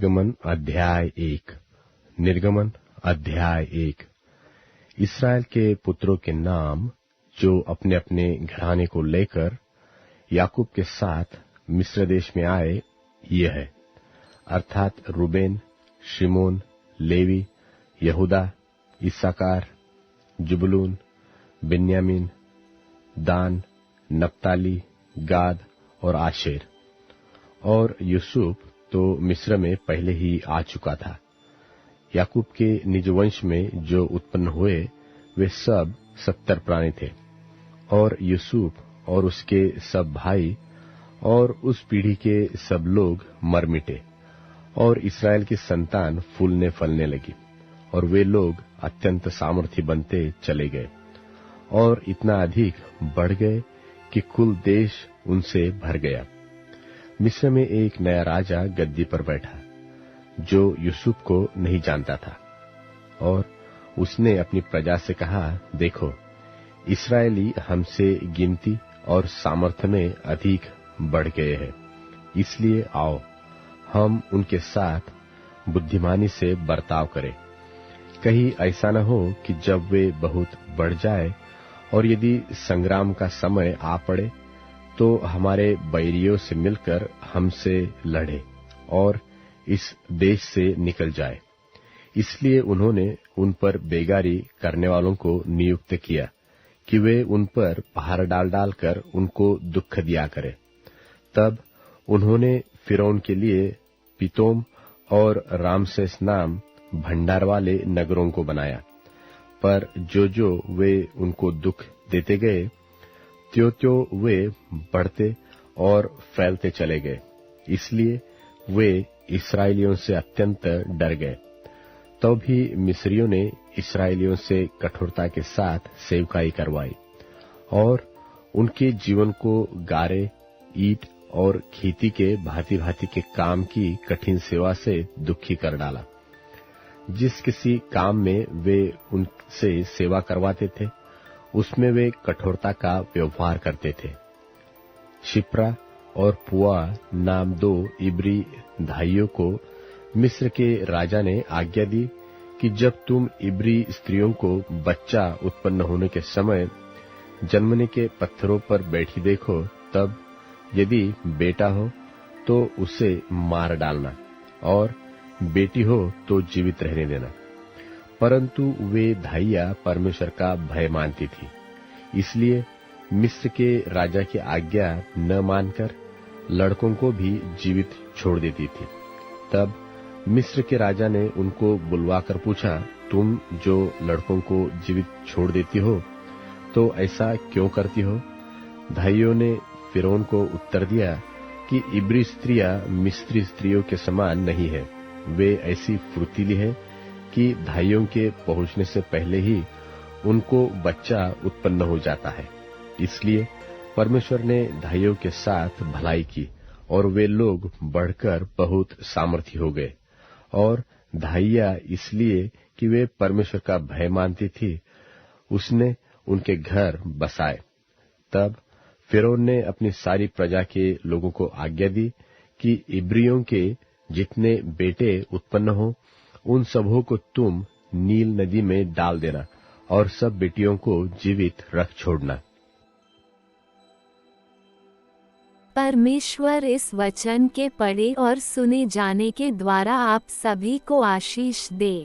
निर्गमन अध्याय 1। निर्गमन अध्याय 1। इसराइल के पुत्रों के नाम जो अपने अपने घराने को लेकर याकूब के साथ मिस्र देश में आए, ये है, अर्थात रूबेन, शिमोन, लेवी, यहूदा, इस्साकार, जुबलून, बिन्यामीन, दान, नप्ताली, गाद और आशेर। और यूसुफ तो मिस्र में पहले ही आ चुका था। याकूब के निज वंश में जो उत्पन्न हुए वे सब 70 प्राणी थे। और यूसुफ और उसके सब भाई और उस पीढ़ी के सब लोग मर मिटे, और इसराइल की संतान फूलने फलने लगी, और वे लोग अत्यंत सामर्थी बनते चले गए, और इतना अधिक बढ़ गए कि कुल देश उनसे भर गया। मिस्र में एक नया राजा गद्दी पर बैठा, जो यूसुफ को नहीं जानता था, और उसने अपनी प्रजा से कहा, देखो, इस्राएली हमसे गिनती और सामर्थ्य में अधिक बढ़ गए हैं, इसलिए आओ हम उनके साथ बुद्धिमानी से बर्ताव करें। कहीं ऐसा न हो कि जब वे बहुत बढ़ जाए और यदि संग्राम का समय आ पड़े तो हमारे बैरियों से मिलकर हमसे लड़े और इस देश से निकल जाए। इसलिए उन्होंने उन पर बेगारी करने वालों को नियुक्त किया कि वे उन पर पहाड़ डाल डालकर उनको दुख दिया करें। तब उन्होंने फिरौन के लिए पितोम और रामसेस नाम भंडार वाले नगरों को बनाया, पर जो वे उनको दुख देते गए, त्यों वे बढ़ते और फैलते चले गए। इसलिए वे इस्राएलियों से अत्यंत डर गए। तो भी मिस्रियों ने इस्राएलियों से कठोरता के साथ सेवकाई करवाई और उनके जीवन को गारे, ईंट और खेती के भांति भांति के काम की कठिन सेवा से दुखी कर डाला। जिस किसी काम में वे उनसे सेवा करवाते थे, उसमें वे कठोरता का व्यवहार करते थे। शिप्रा और पुआ नाम 2 इब्री भाइयों को मिस्र के राजा ने आज्ञा दी कि जब तुम इब्री स्त्रियों को बच्चा उत्पन्न होने के समय जन्मने के पत्थरों पर बैठी देखो, तब यदि बेटा हो तो उसे मार डालना, और बेटी हो तो जीवित रहने देना। परंतु वे धाइया परमेश्वर का भय मानती थी, इसलिए मिस्र के राजा की आज्ञा न मानकर लड़कों को भी जीवित छोड़ देती थी। तब मिस्र के राजा ने उनको बुलवाकर पूछा, तुम जो लड़कों को जीवित छोड़ देती हो तो ऐसा क्यों करती हो? धाइयों ने फिरौन को उत्तर दिया कि इब्री स्त्रियां मिस्री स्त्रियों के समान नहीं है। वे ऐसी फुर्तीली है कि धाइयों के पहुंचने से पहले ही उनको बच्चा उत्पन्न हो जाता है। इसलिए परमेश्वर ने धाइयों के साथ भलाई की और वे लोग बढ़कर बहुत सामर्थी हो गए। और धाइया इसलिए कि वे परमेश्वर का भय मानती थी, उसने उनके घर बसाए। तब फिरौन ने अपनी सारी प्रजा के लोगों को आज्ञा दी कि इब्रियों के जितने बेटे उत्पन्न हो, उन सबों को तुम नील नदी में डाल देना और सब बेटियों को जीवित रख छोड़ना। परमेश्वर इस वचन के पढ़े और सुने जाने के द्वारा आप सभी को आशीष दे।